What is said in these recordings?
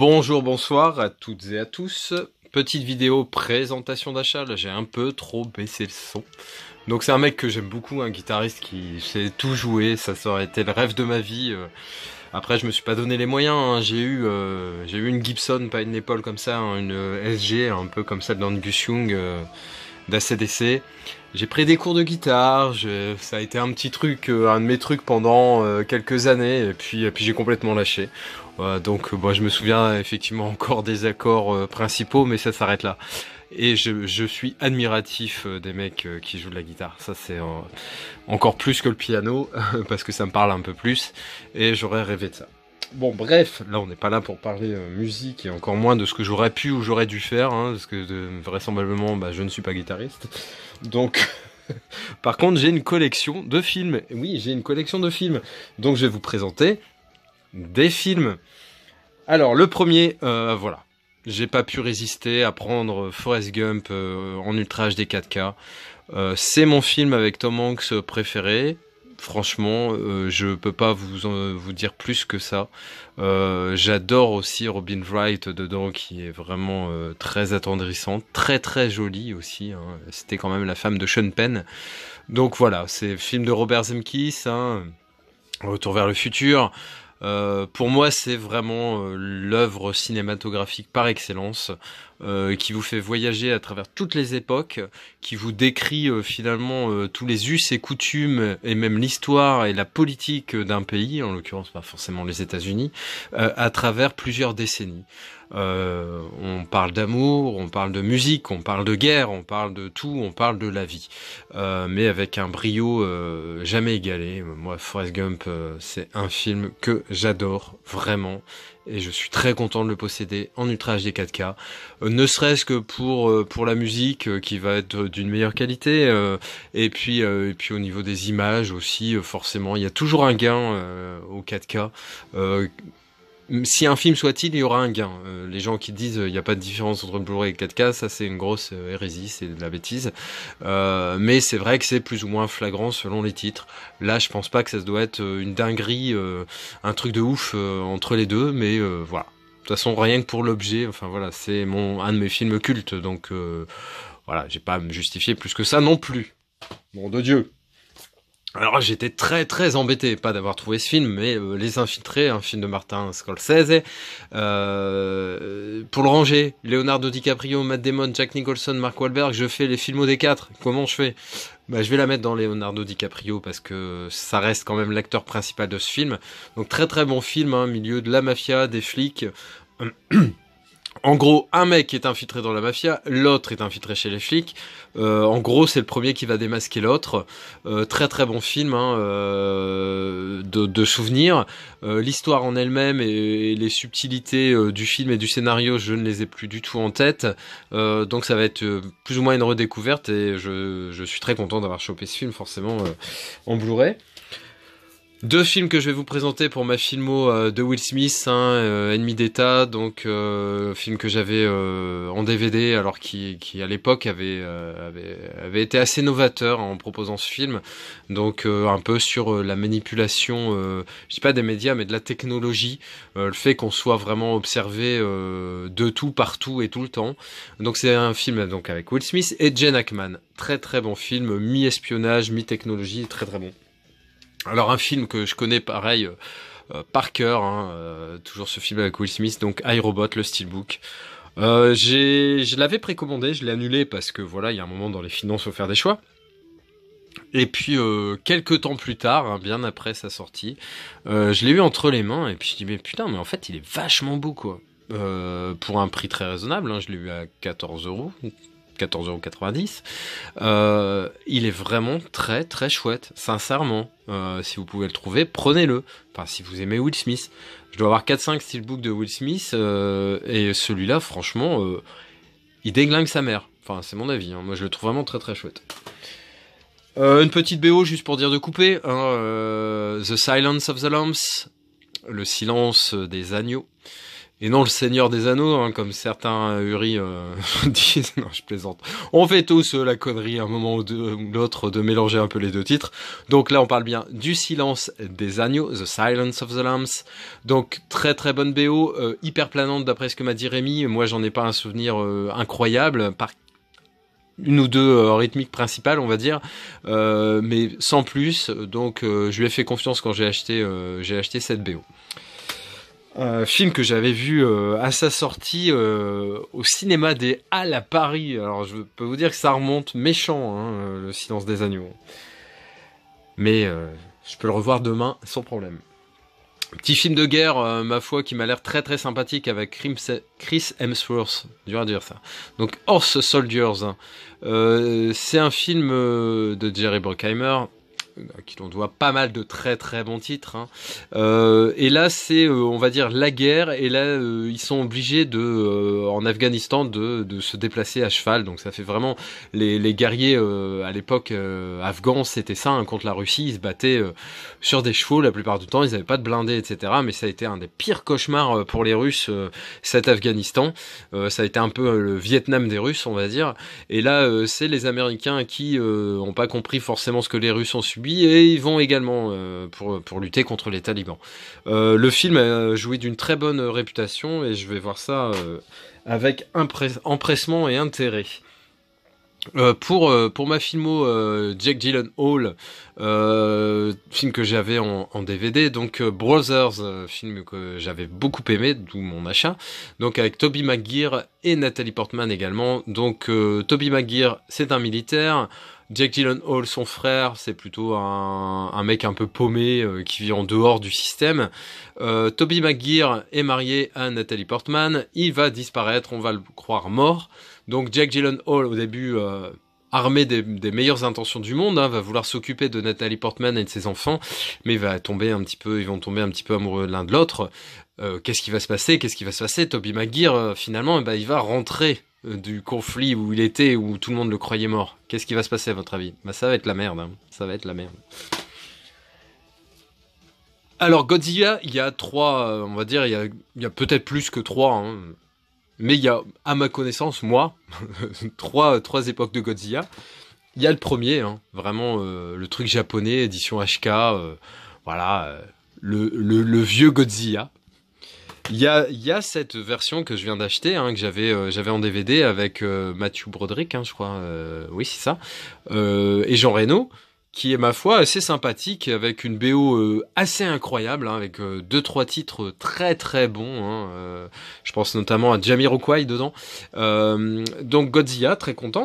Bonjour, bonsoir à toutes et à tous. Petite vidéo présentation d'achat, là j'ai un peu trop baissé le son. Donc c'est un mec que j'aime beaucoup, un guitariste qui sait tout jouer, ça aurait été le rêve de ma vie. Après je me suis pas donné les moyens, hein. J'ai eu une Gibson, pas une épaule comme ça, hein, une SG, un peu comme celle d'Angus Young d'ACDC. J'ai pris des cours de guitare, ça a été un petit truc, un de mes trucs pendant quelques années, et puis j'ai complètement lâché. Donc bon, je me souviens effectivement encore des accords principaux, mais ça s'arrête là. Et je suis admiratif des mecs qui jouent de la guitare. Ça c'est encore plus que le piano, parce que ça me parle un peu plus, et j'aurais rêvé de ça. Bon bref, là on n'est pas là pour parler musique, et encore moins de ce que j'aurais pu ou j'aurais dû faire, hein, parce que vraisemblablement je ne suis pas guitariste. Donc... Par contre, j'ai une collection de films. Oui, j'ai une collection de films. Donc, je vais vous présenter des films. Alors, le premier, voilà. J'ai pas pu résister à prendre Forrest Gump en Ultra HD 4K. C'est mon film avec Tom Hanks préféré. Franchement, je peux pas vous dire plus que ça. J'adore aussi Robin Wright dedans, qui est vraiment très attendrissante, très très jolie aussi, hein. C'était quand même la femme de Sean Penn. Donc voilà, c'est le film de Robert Zemeckis, hein, Retour vers le futur. Pour moi, c'est vraiment l'œuvre cinématographique par excellence, qui vous fait voyager à travers toutes les époques, qui vous décrit finalement tous les us et coutumes, et même l'histoire et la politique d'un pays, en l'occurrence pas forcément les États-Unis, à travers plusieurs décennies. On parle d'amour, on parle de musique, on parle de guerre, on parle de tout, on parle de la vie, mais avec un brio jamais égalé. Moi, Forrest Gump, c'est un film que j'adore vraiment, et je suis très content de le posséder en Ultra HD 4K, ne serait-ce que pour la musique qui va être d'une meilleure qualité, et puis au niveau des images aussi, forcément, il y a toujours un gain au 4K. Si un film soit-il, il y aura un gain. Les gens qui disent il n'y a pas de différence entre le Blu-ray et le 4K, ça c'est une grosse hérésie, c'est de la bêtise. Mais c'est vrai que c'est plus ou moins flagrant selon les titres. Là, je pense pas que ça doit être une dinguerie, un truc de ouf entre les deux, mais voilà. De toute façon, rien que pour l'objet, enfin voilà, c'est un de mes films cultes, donc voilà, j'ai pas à me justifier plus que ça non plus. Nom de Dieu. Alors j'étais très très embêté, pas d'avoir trouvé ce film, mais Les Infiltrés, un film de Martin Scorsese, pour le ranger, Leonardo DiCaprio, Matt Damon, Jack Nicholson, Mark Wahlberg, je fais les films des 4. Comment je fais? Je vais la mettre dans Leonardo DiCaprio parce que ça reste quand même l'acteur principal de ce film. Donc très très bon film, hein, milieu de la mafia, des flics. En gros, un mec est infiltré dans la mafia, l'autre est infiltré chez les flics. En gros, c'est le premier qui va démasquer l'autre. Très très bon film, hein, de souvenirs. L'histoire en elle-même et les subtilités du film et du scénario, je ne les ai plus du tout en tête. Donc ça va être plus ou moins une redécouverte, et je suis très content d'avoir chopé ce film, forcément, en Blu-ray. Deux films que je vais vous présenter pour ma filmo de Will Smith, hein, Ennemi d'État, donc film que j'avais en DVD, alors qui à l'époque avait été assez novateur en proposant ce film, donc un peu sur la manipulation, je dis pas des médias, mais de la technologie, le fait qu'on soit vraiment observé de tout, partout et tout le temps. Donc c'est un film donc avec Will Smith et Gene Hackman, très très bon film, mi-espionnage, mi-technologie, très très bon. Alors un film que je connais pareil par cœur, hein, toujours ce film avec Will Smith, donc iRobot, le Steelbook. Je l'avais précommandé, je l'ai annulé parce que voilà, il y a un moment dans les finances, faut faire des choix. Et puis quelques temps plus tard, hein, bien après sa sortie, je l'ai eu entre les mains, et puis je dis mais putain, mais en fait il est vachement beau quoi. Pour un prix très raisonnable, hein, je l'ai eu à 14€. 14,90 €. Il est vraiment très très chouette, sincèrement. Si vous pouvez le trouver, prenez-le. Enfin, si vous aimez Will Smith. Je dois avoir 4-5 steelbooks de Will Smith, et celui-là, franchement, il déglingue sa mère. Enfin, c'est mon avis, hein. Moi, je le trouve vraiment très très chouette. Une petite BO juste pour dire de couper, hein, The Silence of the Lambs, le silence des agneaux, Et non le Seigneur des Anneaux, hein, comme certains Uri disent. Non, je plaisante. On fait tous la connerie à un moment ou l'autre de mélanger un peu les deux titres. Donc là, on parle bien du Silence des Agneaux, The Silence of the Lambs. Donc très très bonne BO, hyper planante d'après ce que m'a dit Rémi. Moi, j'en ai pas un souvenir incroyable, par une ou deux rythmiques principales, on va dire, mais sans plus. Donc, je lui ai fait confiance quand j'ai acheté cette BO. Film que j'avais vu à sa sortie au cinéma des Halles à Paris. Alors je peux vous dire que ça remonte méchant, hein, le Silence des Agneaux. Mais je peux le revoir demain sans problème. Petit film de guerre, ma foi, qui m'a l'air très très sympathique avec Chris Hemsworth. Dur à dire ça. Donc Horse Soldiers. C'est un film de Jerry Bruckheimer, à qui l'on doit pas mal de très très bons titres, hein. Et là c'est on va dire la guerre, et là ils sont obligés en Afghanistan de se déplacer à cheval, donc ça fait vraiment les guerriers à l'époque afghans, c'était ça, hein, contre la Russie, ils se battaient sur des chevaux la plupart du temps, ils avaient pas de blindés, etc. Mais ça a été un des pires cauchemars pour les Russes, cet Afghanistan. Ça a été un peu le Vietnam des Russes, on va dire. Et là c'est les Américains qui ont pas compris forcément ce que les Russes ont subi, et ils vont également pour lutter contre les talibans. Le film a joui d'une très bonne réputation, et je vais voir ça avec empressement et intérêt. Pour ma filmo, Jake Gyllenhaal, film que j'avais en DVD, donc Brothers, film que j'avais beaucoup aimé, d'où mon achat, donc avec Tobey Maguire et Natalie Portman également. Donc Tobey Maguire, c'est un militaire, Jake Gyllenhaal, son frère, c'est plutôt un mec un peu paumé qui vit en dehors du système. Tobey Maguire est marié à Natalie Portman, il va disparaître, on va le croire mort. Donc Jake Gyllenhaal, au début, armé des meilleures intentions du monde, hein, va vouloir s'occuper de Natalie Portman et de ses enfants, mais ils vont tomber un petit peu amoureux l'un de l'autre. Qu'est-ce qui va se passer Tobey Maguire, finalement, il va rentrer du conflit où il était, où tout le monde le croyait mort. Qu'est-ce qui va se passer à votre avis ? Ça va être la merde, hein. Ça va être la merde. Alors Godzilla, il y a trois, on va dire, il y a peut-être plus que trois, hein. Mais il y a, à ma connaissance, moi, trois époques de Godzilla. Il y a le premier, hein, vraiment le truc japonais, édition HK, voilà, le vieux Godzilla. Il y a cette version que je viens d'acheter, hein, que j'avais en DVD avec Matthew Broderick, hein, je crois, oui c'est ça, et Jean Reno, qui est ma foi assez sympathique, avec une BO assez incroyable, hein, avec 2-3 titres très très bons, hein, je pense notamment à Jamiroquai dedans. Donc Godzilla, très content.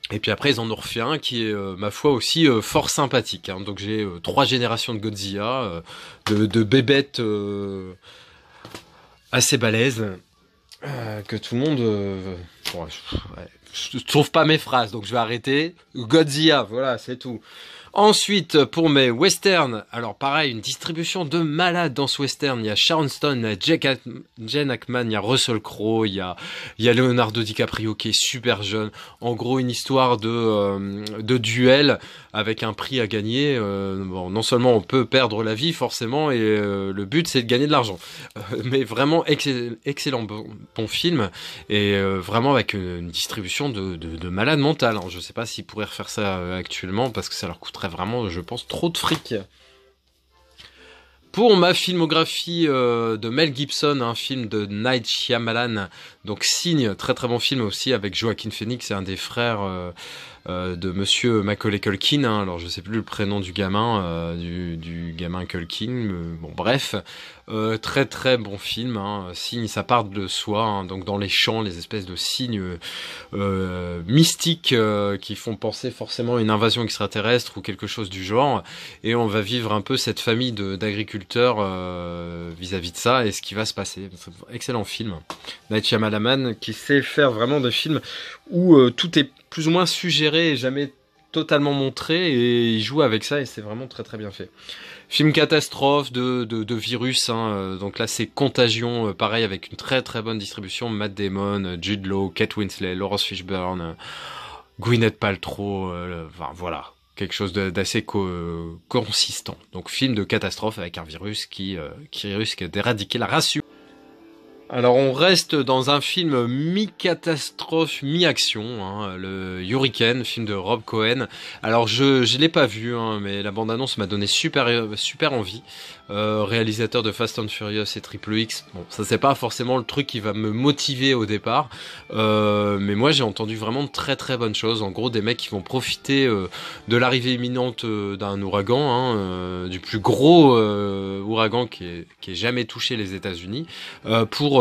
Et puis après ils en ont refait un qui est ma foi aussi fort sympathique, hein. Donc j'ai 3 générations de Godzilla, de bébêtes assez balèzes, que tout le monde bon, je trouve pas mes phrases, donc je vais arrêter. Godzilla, voilà, c'est tout. Ensuite, pour mes westerns, alors pareil, une distribution de malade dans ce western. Il y a Sharon Stone, il y a Gene Hackman, il y a Russell Crowe, il y a Leonardo DiCaprio qui est super jeune. En gros, une histoire de duel avec un prix à gagner. Bon, non seulement on peut perdre la vie forcément, et le but c'est de gagner de l'argent. Mais vraiment excellent bon film, et vraiment avec une distribution de malade mental. Alors, je sais pas s'ils pourraient refaire ça actuellement, parce que ça leur coûterait vraiment, je pense, trop de fric. Pour ma filmographie de Mel Gibson, un film de Night Shyamalan, donc Signe, très très bon film aussi, avec Joaquin Phoenix, c'est un des frères de Monsieur Macaulay Culkin, hein. Alors je sais plus le prénom du gamin, du gamin Culkin, bon bref, très très bon film, hein. Signe, ça part de soi, hein, donc dans les champs, les espèces de signes mystiques qui font penser forcément à une invasion extraterrestre ou quelque chose du genre, et on va vivre un peu cette famille d'agriculteurs vis-à-vis de ça et ce qui va se passer. Excellent film. Night Shyamalan qui sait faire vraiment des films où tout est plus ou moins suggéré et jamais totalement montré, et il joue avec ça et c'est vraiment très très bien fait. Film catastrophe de virus, hein, donc là c'est Contagion, pareil avec une très très bonne distribution, Matt Damon, Jude Law, Kate Winslet, Laurence Fishburne, Gwyneth Paltrow, enfin voilà, quelque chose d'assez consistant. Donc film de catastrophe avec un virus qui risque d'éradiquer la race humaine. Alors on reste dans un film mi-catastrophe, mi-action, hein, le Hurricane, film de Rob Cohen. Alors je l'ai pas vu, hein, mais la bande-annonce m'a donné super envie. Réalisateur de Fast and Furious et Triple X. Bon, ça c'est pas forcément le truc qui va me motiver au départ, mais moi j'ai entendu vraiment de très bonnes choses. En gros, des mecs qui vont profiter de l'arrivée imminente d'un ouragan, hein, du plus gros ouragan qui ait jamais touché les États-Unis, pour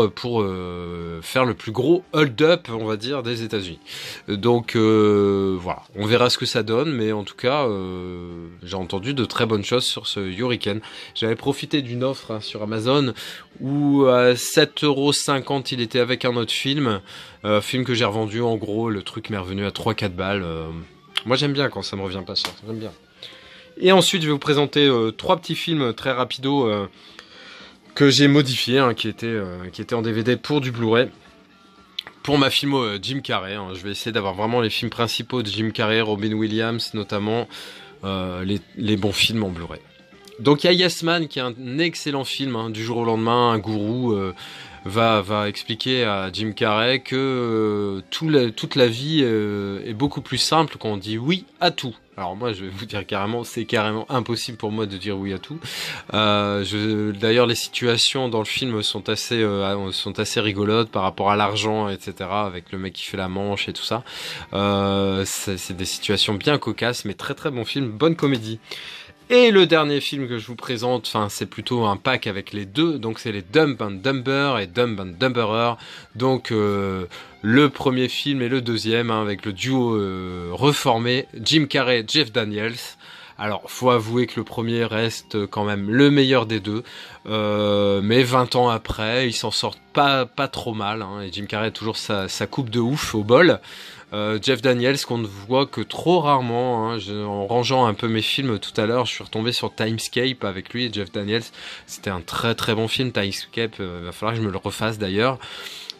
faire le plus gros hold-up, on va dire, des États-Unis. Donc voilà, on verra ce que ça donne, mais en tout cas, j'ai entendu de très bonnes choses sur ce Hurricane. J'avais profité d'une offre, hein, sur Amazon où à 7,50 € il était avec un autre film, film que j'ai revendu. En gros, le truc m'est revenu à 3-4 balles. Moi j'aime bien quand ça me revient pas cher, j'aime bien. Et ensuite je vais vous présenter 3 petits films très rapido que j'ai modifiés, hein, qui étaient en DVD pour du Blu-ray. Pour ma filmo Jim Carrey, hein, je vais essayer d'avoir vraiment les films principaux de Jim Carrey, Robin Williams notamment, les bons films en Blu-ray. Donc il y a Yes Man qui est un excellent film, hein, du jour au lendemain, un gourou va expliquer à Jim Carrey que toute la vie est beaucoup plus simple quand on dit oui à tout. Alors moi je vais vous dire carrément, c'est carrément impossible pour moi de dire oui à tout. D'ailleurs les situations dans le film sont assez rigolotes par rapport à l'argent, etc. Avec le mec qui fait la manche et tout ça. C'est des situations bien cocasses, mais très bon film, bonne comédie. Et le dernier film que je vous présente, enfin c'est plutôt un pack avec les deux, donc c'est les Dumb and Dumber et Dumb and Dumberer. Donc le premier film et le deuxième, hein, avec le duo reformé Jim Carrey, Jeff Daniels. Alors faut avouer que le premier reste quand même le meilleur des deux, mais 20 ans après, ils s'en sortent pas trop mal, hein, et Jim Carrey a toujours sa coupe de ouf au bol. Jeff Daniels qu'on ne voit que trop rarement, hein. En rangeant un peu mes films tout à l'heure, je suis retombé sur Timescape avec lui et Jeff Daniels. C'était un très bon film, Timescape, va falloir que je me le refasse d'ailleurs.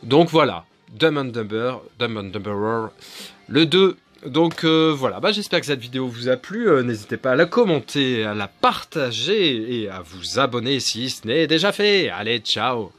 Donc voilà, Dumb and Dumberer, le 2. Donc voilà, j'espère que cette vidéo vous a plu. N'hésitez pas à la commenter, à la partager et à vous abonner si ce n'est déjà fait. Allez, ciao!